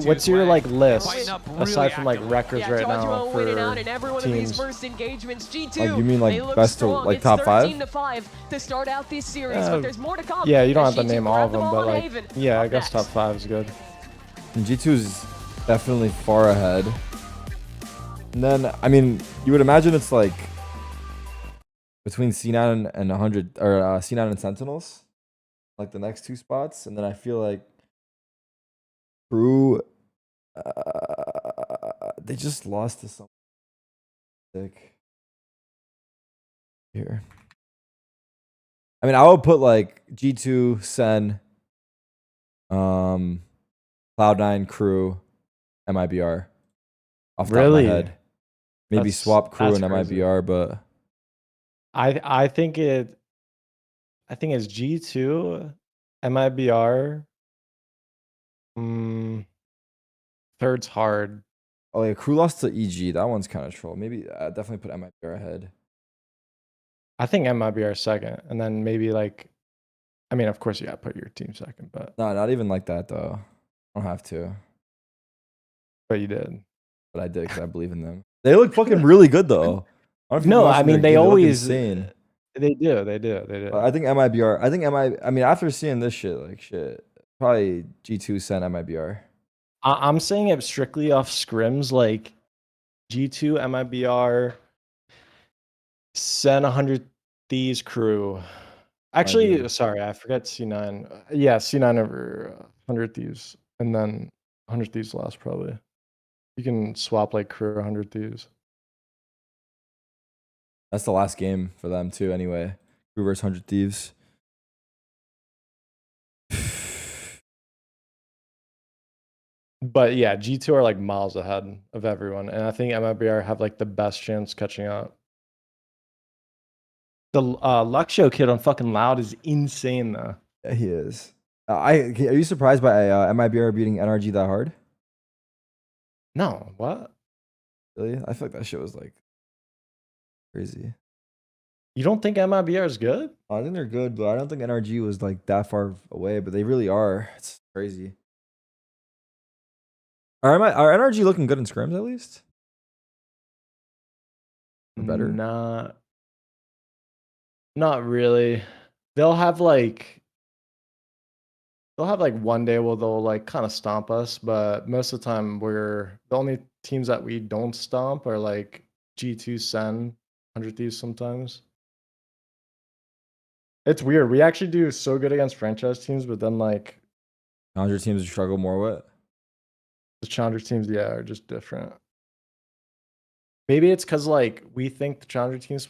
What's your like list really aside from like actively. records right now for teams? Like you mean like best to like top 5? To start out this series, but there's more to come. Yeah, you don't have to G2 name all of them, grab the but ball on like Haven. yeah, I Up guess top next. 5 is good. And G2 is definitely far ahead. And then I mean, you would imagine it's like between C9 and 100 or C9 and Sentinels, like the next 2 spots, and then I feel like Crew they just lost to some sick here. I mean, I would put like G2, Sen, Cloud9, Crew, MIBR off the top of my head. Maybe swap Crew and crazy. MIBR, but I think it's G2, MIBR. Third's hard. oh yeah, Crew lost to EG. That one's kind of troll. Maybe definitely put MIBR ahead. I think MIBR second, and then maybe like, I mean, of course you gotta put your team second, but No, not even like that though. I don't have to, you did. but I did because I believe in them. They look fucking really good though. I don't know if you've No, been I watching mean their they game. Look always insane. They do. But I think MIBR. I mean, after seeing this shit, like shit, probably G2 Sen MIBR. I'm saying it strictly off scrims, like G2, MIBR, Sen 100 Thieves Crew. Actually, sorry, I forgot C9. Yeah, C9 over 100 Thieves, and then 100 Thieves last probably. You can swap like Crew 100 Thieves. That's the last game for them too. Anyway, Crew versus 100 Thieves. But yeah, G2 are like miles ahead of everyone, and I think MIBR have like the best chance catching up. The Luxio kid on fucking Loud is insane though. Yeah, he is. Are you surprised by MIBR beating NRG that hard? No, what? Really? I feel like that shit was like crazy. You don't think MIBR is good? I think they're good, but I don't think NRG was like that far away. But they really are. It's crazy. Are NRG looking good in scrims at least? Or better? Not really. They'll have like one day where they'll like kind of stomp us, but most of the time we're the only teams that we don't stomp are like G2, Sen, 100 Thieves sometimes. It's weird. We actually do so good against franchise teams, but then like Challenger teams struggle more with. the challenger teams, yeah, are just different. Maybe it's because like we think the challenger teams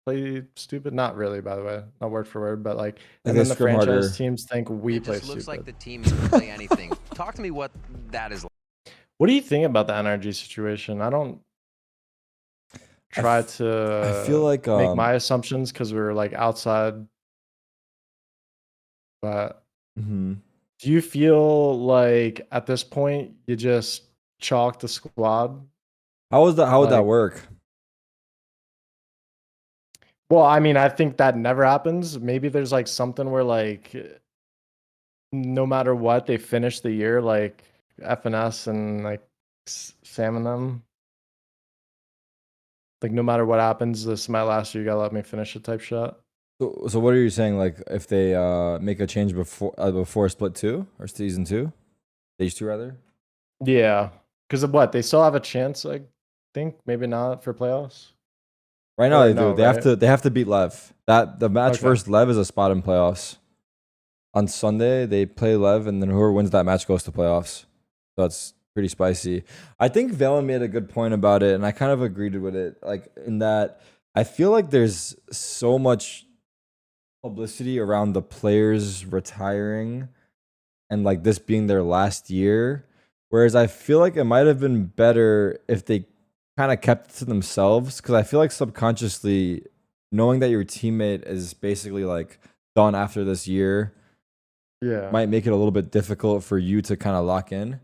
play stupid. Not really, by the way, not word for word, but like, and then the franchise teams think we play stupid. It just looks like the teams can play anything. Talk to me what that is like. What do you think about the NRG situation? I don't try to I feel like make my assumptions because we're like outside, but do you feel like at this point you just chalk the squad? How would that work? Well, I mean, I think that never happens. Maybe there's like something where like no matter what they finish the year like FNS and like Sam and them. Like no matter what happens, this is my last year. You gotta let me finish it type shot. So what are you saying? Like if they make a change before split 2 or season 2, stage 2 rather? Yeah, because of what they still have a chance. I think maybe not for playoffs. Right now they do. They have to beat Lev. That the match versus Lev is a spot in playoffs. On Sunday they play Lev, and then whoever wins that match goes to playoffs. So that's pretty spicy. I think Valen made a good point about it, and I kind of agreed with it. Like in that, I feel like there's so much publicity around the players retiring, and like this being their last year. Whereas I feel like it might have been better if they kind of kept it to themselves, because I feel like subconsciously knowing that your teammate is basically like done after this year might make it a little bit difficult for you to kind of lock in.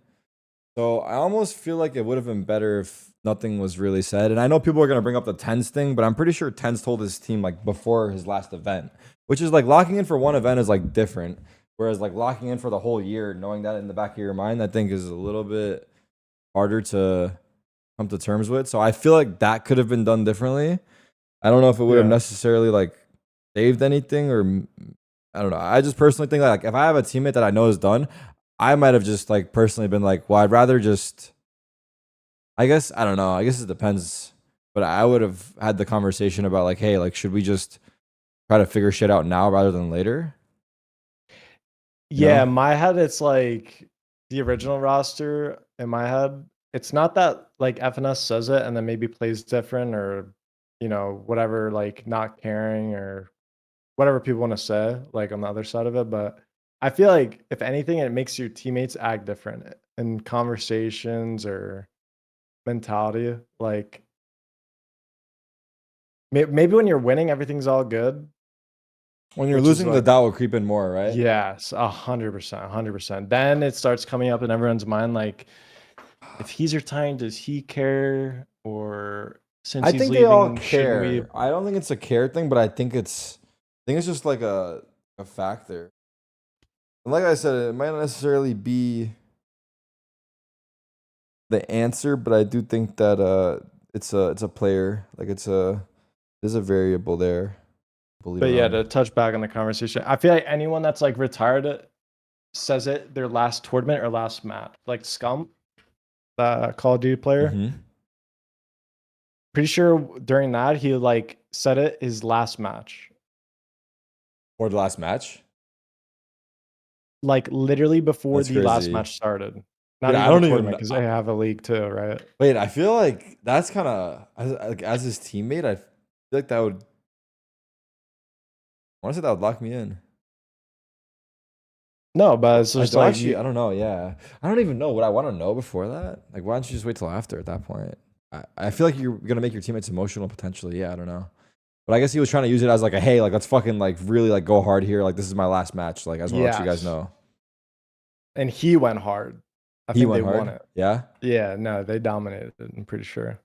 So I almost feel like it would have been better if nothing was really said. And I know people are going to bring up the Tens thing, but I'm pretty sure Tens told his team like before his last event, which is like locking in for one event is like different. Whereas like locking in for the whole year, knowing that in the back of your mind, I think is a little bit harder to come to terms with. So I feel like that could have been done differently. I don't know if it would have necessarily like saved anything, or I don't know. I just personally think like if I have a teammate that I know is done, I might have just like personally been like, well, I'd rather just, I guess, I don't know. I guess it depends. But I would have had the conversation about like, hey, like, should we just try to figure shit out now rather than later? Yeah, in my head, it's like the original roster in my head. It's not that like FNS says it and then maybe plays different or, whatever, like not caring or whatever people want to say, like on the other side of it. But I feel like if anything, it makes your teammates act different in conversations or mentality. Like maybe when you're winning, everything's all good. When you're losing, the doubt will creep in more, right? Yes, 100%, 100%. Then it starts coming up in everyone's mind, like, if he's retiring, does he care? Or since I he's think leaving, they all should care. we? I don't think it's a care thing, but I think it's just like a factor. And like I said, it might not necessarily be the answer, but I do think that it's a player. Like there's a variable there. But yeah, to touch back on the conversation, I feel like anyone that's like retired says it their last tournament or last match. Like Scum, the Call of Duty player. Pretty sure during that he like said it his last match. Or the last match? Like literally before the last match started. Not even I don't a even tournament because they have a league too, right? Wait, I feel like that's kind of like as his teammate. I feel like that would. I want to say that would lock me in. No, but it's just like actually, I don't know. Yeah, I don't even know what I want to know before that. Like, why don't you just wait till after at that point? I feel like you're gonna make your teammates emotional potentially. Yeah, I don't know. But I guess he was trying to use it as like a hey, like let's fucking like really like go hard here. Like this is my last match. Like I just want to let you guys know. And he went hard. I think they won it. Yeah. Yeah. No, they dominated it. I'm pretty sure.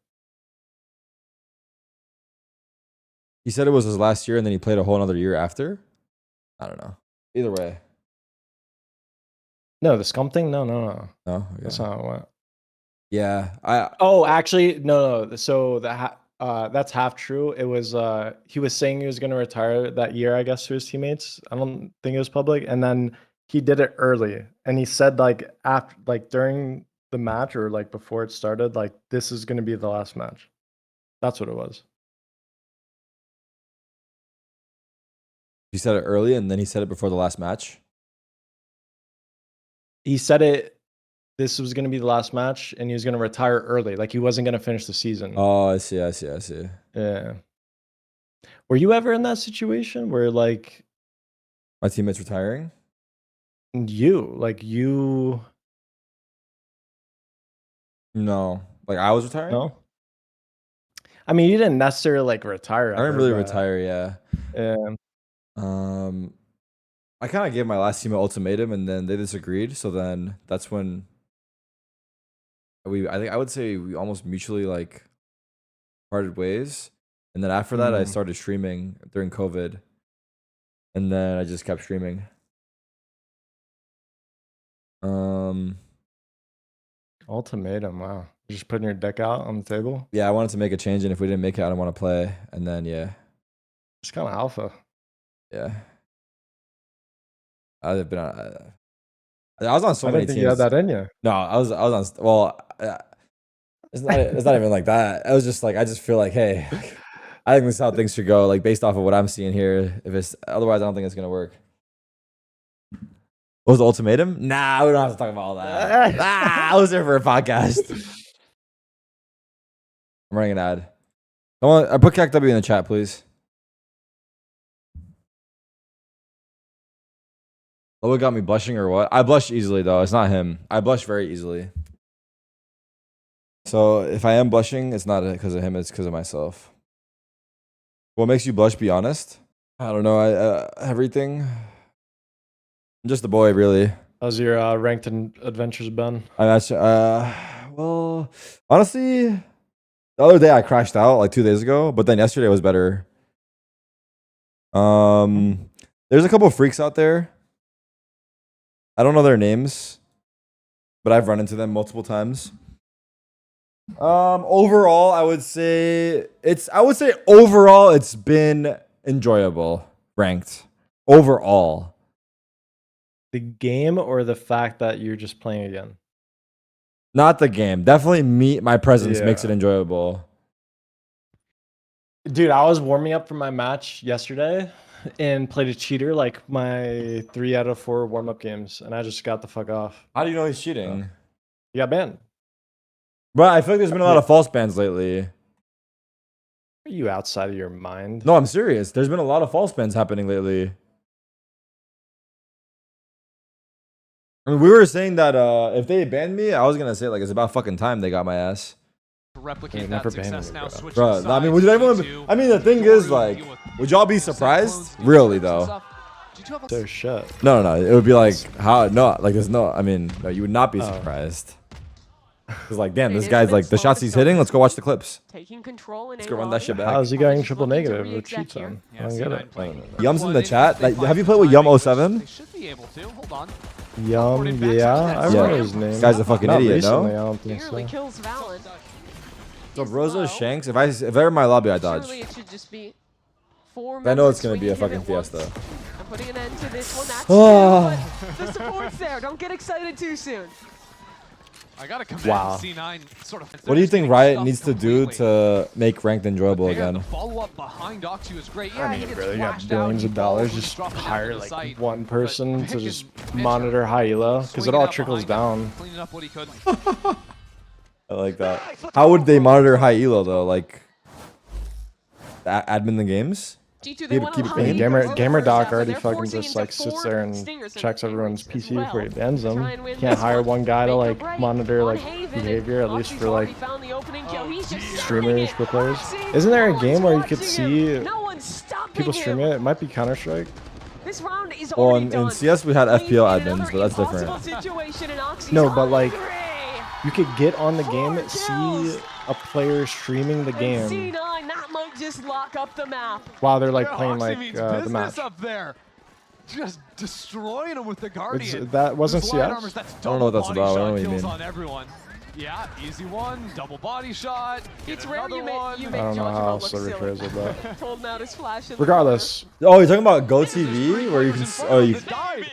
He said it was his last year, and then he played a whole another year after. I don't know. Either way. No, the Scum thing. No. No, okay. That's not how it went. Yeah. Oh, actually, no. So that's half true. It was he was saying he was going to retire that year, I guess, to his teammates. I don't think it was public, and then he did it early, and he said like after, like during the match or like before it started, like this is going to be the last match. That's what it was. He said it early, and then he said it before the last match. He said it. This was going to be the last match, and he was going to retire early. Like he wasn't going to finish the season. Oh, I see. Yeah. Were you ever in that situation where like my teammate's retiring? You. No, like I was retiring. No. I mean, you didn't necessarily like retire. I didn't really retire. Yeah. Yeah. I kind of gave my last team an ultimatum, and then they disagreed. So then that's when I would say we almost mutually like parted ways. And then after that, I started streaming during COVID, and then I just kept streaming. Ultimatum. Wow. You're just putting your deck out on the table. Yeah, I wanted to make a change, and if we didn't make it, I don't want to play. And then yeah, it's kind of alpha. Yeah. I've been on. I was on so many teams. You had that in you. No, I was on. Well, it's not even like that. I was just like I just feel like hey, I think this is how things should go. Like based off of what I'm seeing here. If it's otherwise, I don't think it's gonna work. What was the ultimatum? Nah, we don't have to talk about all that. I was there for a podcast. I'm running an ad. Come on, put CACW in the chat, please. What got me blushing or what? I blush easily though. It's not him. I blush very easily. So if I am blushing, it's not because of him. It's because of myself. What makes you blush? Be honest. I don't know. Everything. I'm just a boy, really. How's your ranked adventures been? Well, honestly, the other day I crashed out like 2 days ago, but then yesterday was better. There's a couple of freaks out there. I don't know their names, but I've run into them multiple times. Overall, I would say overall it's been enjoyable. Ranked overall. The game or the fact that you're just playing again? Not the game. Definitely my presence makes it enjoyable. Dude, I was warming up for my match yesterday and played a cheater like my 3 out of 4 warm-up games, and I just got the fuck off. How do you know he's cheating? He got banned. But I feel like there's been a lot of false bans lately. Are you outside of your mind? No, I'm serious. There's been a lot of false bans happening lately. I mean, we were saying that if they banned me, I was gonna say like it's about fucking time they got my ass. Replicate that success now. Bro, I mean, would everyone? I mean, the thing is, like, would y'all be surprised? Really though? They're shut. No. It would be like how? No, like there's no. I mean, no, you would not be surprised. It's like, damn, this guy's like the shots he's hitting. Let's go watch the clips. Taking control in Let's go run that shit back. How is he going triple negative with cheat zone? I don't get it. Yum's in the chat. Like, have you played with Yum 07? They should be able to. Hold on. Yum, yeah, I remember his name. This guy's a fucking Not idiot, recently, no? I don't think so. Nearly kills Valen. So Brozo Shanks. If they're in my lobby, I dodge. Surely it should just be 4 I know members it's gonna be a swinging fucking in at once. fiesta. I'm putting an end to this one. That's Oh. but the support's there. Don't get excited too soon. I gotta commend Wow. C9 sort of. What do you think Riot needs to do to make ranked enjoyable The again? follow-up behind Oxy was great. Yeah, I he mean, gets really, you got flashed out, billions he of dollars. falls, Just dropping down hire to the like site. one person But to Pick just and Mitch monitor high elo because swinging it all out trickles behind him, down. cleaning up what he could. I like that. How would they monitor high elo though? Like, admin the games? G2, Keep it clean. Gamer Doc already fucking just like sits there and checks everyone's PC before he bans them. Can't hire one guy to like monitor like behavior, at least for like streamers for players. Isn't there a game where you could see people streaming it? It might be Counter-Strike. This round is Well, already in done. CS we had We FPL need admins, another but that's different. impossible situation, and Oxy's No, but like hungry. you could get on the game, see a player streaming the game C9, that might just lock up the map. while they're like Yeah, playing Oxy like means the business match. up there. Just destroying him with the Guardian. That wasn't This light CS? armor's, that's I don't know what that's double about. I body don't know what you shot kills mean. on everyone. Yeah, easy one, double body shot. Get It's rare another you make one. you I make don't know judgment how look else to silly. rephrase it, but Told him out his flash in the regardless. Oh, you're talking about GoTV where you can. Oh, you.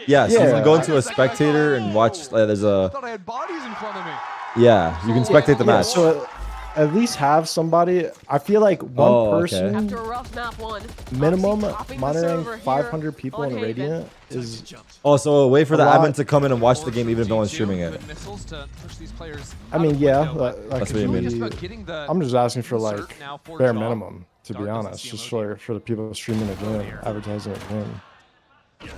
Yeah, so you Yeah. can go into a spectator and watch. There's I a. thought I had bodies in front of me. Yeah, you can spectate the Yeah, match. so at least have somebody. I feel like one Oh, okay. person After a rough map one, minimum Oxy topping the monitoring server here 500 people on in Haven. Radiant is Oh, so wait for A the lot. admin to come in and watch the game even if no one's streaming it. Missiles to push these players I out mean, of the yeah, window, but that That's could what you mean. just be. about getting the I'm just asking for insert like now for bare Jaw. minimum, to Dark be doesn't honest, see just emoji. for the people streaming the game, advertising the game,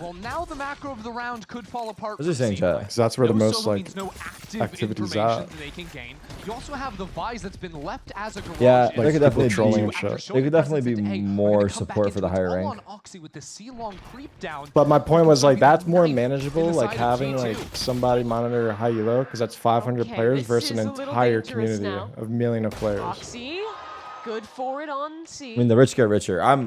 Well, now the macro of the round could fall apart. What's he for saying, C9. chat? because that's where the No most solo like means no active activity's information at. that they can gain. You also have the Vise that's been left as a garage. Yeah, hit. there Like could people definitely trolling be. and shit. There could definitely be more We're gonna come back support for into the it. higher All rank. on Oxy with the C-long creep down. But my point was like that's more Ninth manageable, in the like side of having G2. like somebody monitor high elo because that's 500 Okay, players this versus is an a little entire dangerous community now. of million of players. Oxy, good for it on C. I mean, the rich get richer. I get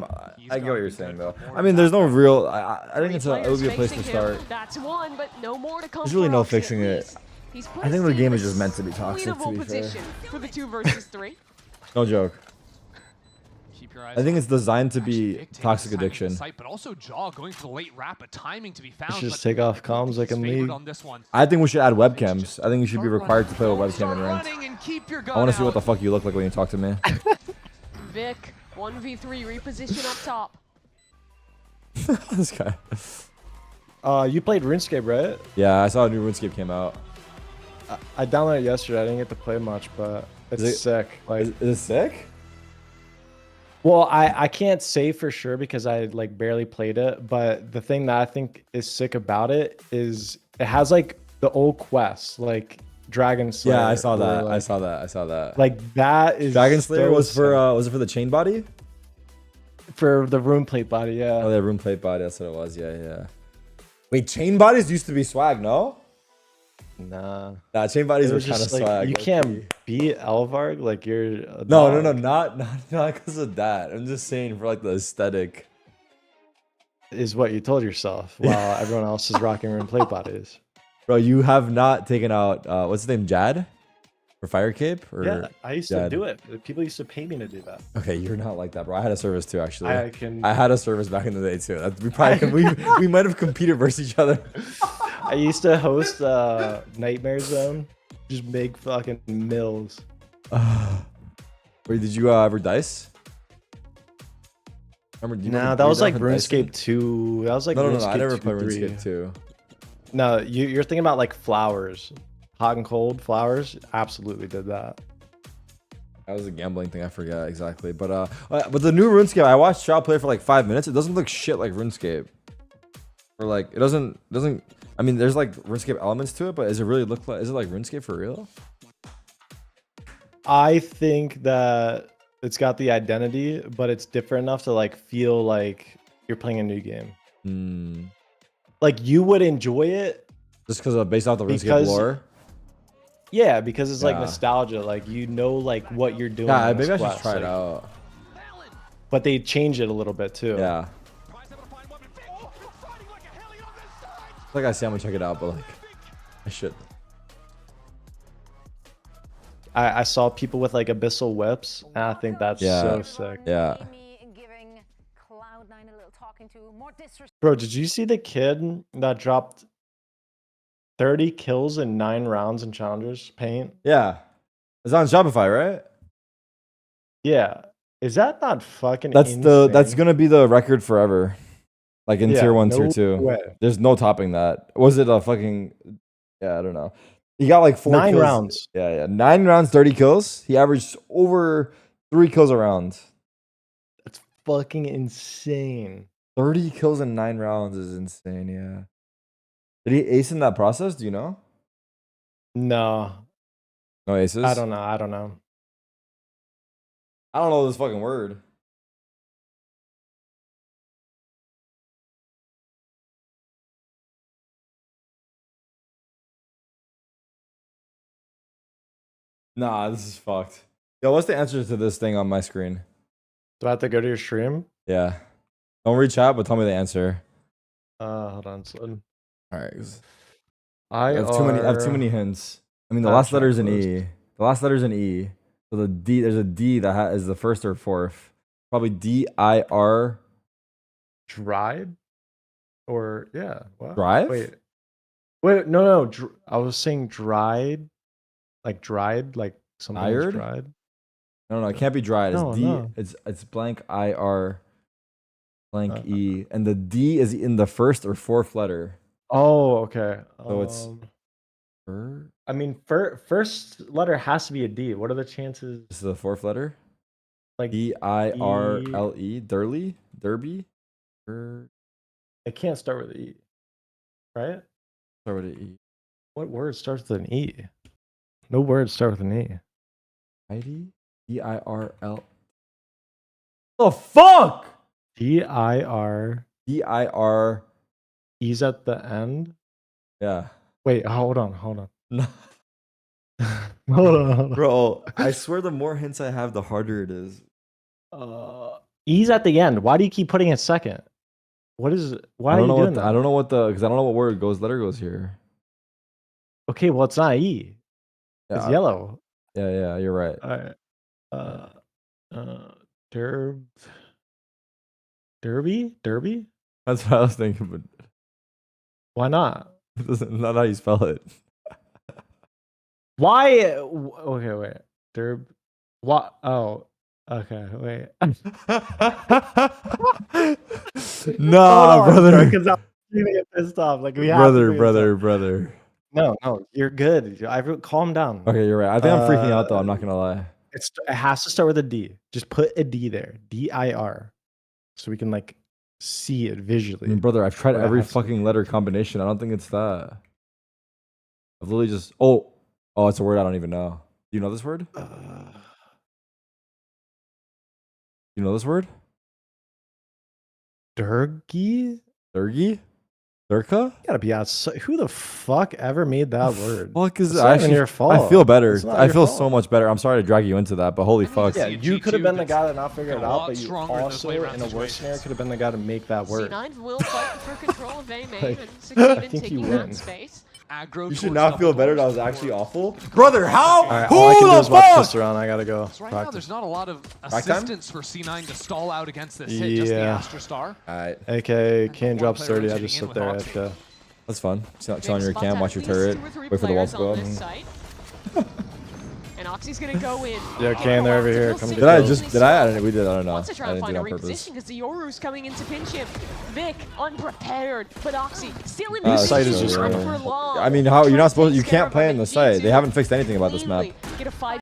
what you're saying though. I mean, there's no real. I think it would be a place to start. That's one, but no more to come. There's really for no Oxy, at fixing it. least. He's put I think his the game team is in just meant to be toxic, to unbeatable be fair. position for the 2 versus 3. No joke. Keep your eyes I think on it's designed to Actually, be Vic taking toxic his time in the addiction. site, but also Jaw going for the late wrap, a timing to be found. Let's just but take off I don't comms think like he's in favored League. on this one. I think we should add webcams. I think you should be required to play with webcam Start in ranked. running and keep your I gun want to see what the out. fuck you look like when you talk to me. Vic, 1v3, reposition up top. This guy. You played RuneScape, right? Yeah, I saw a new RuneScape came out. I downloaded it yesterday. I didn't get to play much, but it's Is it- sick. Like, Is it sick? well, I can't say for sure because I like barely played it, but the thing that I think is sick about it is it has like the old quests, like Dragon Slayer. Yeah, I saw or, that. I like- saw that. I saw that. Like that is Dragon Slayer so was for sick. was it for the chain body? For the rune plate body, yeah. Oh, yeah, room plate body. That's what it was. Yeah, yeah. Wait, chain bodies used to be swag, no? Nah. Nah, chain bodies It were was kind of just like swag. you low-key. can't beat Elvarg like you're a No, dog. not because of that. I'm just saying for like the aesthetic. Is what you told yourself while everyone else is rocking rune plate bodies. Bro, you have not taken out what's his name, Jad, for Fire Cape? Or Yeah, I used to Jad? do it. People used to pay me to do that. Okay, you're not like that, bro. I had a service too, actually. I had a service back in the day too. We probably we might have competed versus each other. I used to host Nightmare Zone. Just make fucking mills. Wait, did you ever dice? Remember? Nah, that was like RuneScape 2. That was like no. RuneScape I never 2, played 3. RuneScape 2. No, you're thinking about like flowers, hot and cold flowers. Absolutely did that. That was a gambling thing. I forget exactly, but the new RuneScape, I watched Shaw play for like 5 minutes. It doesn't look shit like RuneScape, or like it doesn't. I mean, there's like RuneScape elements to it, but is it really look like? Is it like RuneScape for real? I think that it's got the identity, but it's different enough to like feel like you're playing a new game. Like you would enjoy it just because based off the RuneScape lore. Yeah, because it's like Yeah. nostalgia. Like you know, like what you're doing. Yeah, in maybe I this should try quest, it like- out. But they change it a little bit too. Yeah. Like I say, I'm gonna check it out, but like I should. I saw people with like abyssal whips, and I think that's so sick. Yeah. Bro, did you see the kid that dropped 30 kills in 9 rounds in Challengers Paint? Yeah. It's on Shopify, right? Yeah. Is that not fucking That's insane? that's gonna be the record forever. Like in Yeah, tier 1, no tier 2. way. There's no topping that. Was it a fucking I don't know. He got like 4 9 kills. rounds. Yeah. 9 rounds, 30 kills. He averaged over 3 kills a round. That's fucking insane. 30 kills in 9 rounds is insane, yeah. Did he ace in that process? Do you know? No. No aces? I don't know. I don't know this fucking word. Nah, this is fucked. Yo, what's the answer to this thing on my screen? Do I have to go to your stream? Yeah. Don't read chat, but tell me the answer. Hold on, son. All right. I have too many hints. I mean, the last letter is an E. The last letter is an E. So the D, there's a D that is the first or fourth. Probably D-I-R. Dried? Or, yeah. What? Drive? Wait, no. I was saying dried. Like dried, like something was Tired? dried. No, it can't be dried. It's No, D. no. It's blank I-R blank E. And the D is in the first or fourth letter. Oh, okay. So it's I mean, first letter has to be a D. What are the chances? This is the fourth letter. Like D-I-R-L-E. Durley? Derby? it can't start with an E, right? Start with an E. What word starts with an E? No word start with an E. Heidi? D-I-R-L. The fuck? D-I-R. D-I-R. E's at the end. Yeah. Wait, hold on. No. Hold on. Bro, I swear the more hints I have, the harder it is. E's at the end. Why do you keep putting it second? Why are you doing that? I don't know what because I don't know what word letter goes here. Okay, well, it's not E. Yeah, It's yellow. Yeah, you're right. All right. Derby? That's what I was thinking, but Why not? not how you spell it. Why? Okay, wait. What? Oh, okay, wait. Nah, brother. Because I'm gonna get pissed off. Like we have to brother. No, you're good. Calm down. Okay, you're right. I think I'm freaking out though. I'm not gonna lie. It has to start with a D. Just put a D there. D-I-R. So we can like see it I visually. mean, brother, I've tried What it every has to fucking letter combination. I don't think it's that. I've literally just oh, it's a word I don't even know. Do you know this word? You know this word? Durgy? Durgi? Durka? Gotta be outside. Who the fuck ever made that word? Fuck is It's it? not even your fault. I feel better. It's not I your feel fault. so much better. I'm sorry to drag you into that, but holy I mean, fuck. Yeah, See a you could have G2 been the that's guy to not figure it a out, lot but you stronger in those also, late round in a worse situations. scenario, could have been the guy to make that word. C9 will fight for control of A main Like, and succeed I in think you taking win. that space. aggro. You should towards not double feel better. That doors was actually before- awful, brother. How? All right, all I can do Who is the watch fuck? this around. I gotta go. So right now, practice. there's not a lot of time? assistance for C9 to stall out against this hit. Just the Yeah. Astra Star. All right, AK can one drops player 30. I rotating just in sit with there Oxy. AFK. that's fun. Chill on Big your spot cam, at watch your least turret, 2 or 3 wait for the wall players to go on up. this site. And Oxy's gonna go in. Yeah, Kane, they're over here. Come Did get I kills. just? Did I? I don't know. We did. I don't know. Wants to try I and didn't find do a it on purpose. reposition because the Yoru's coming in to pinch him. Vic unprepared, but Oxy still in This the site is position just not ruined. for long. I mean, how you're not supposed? You Takes care can't of play him in the and site. needs They to haven't fixed anything about this map. cleanly get a 5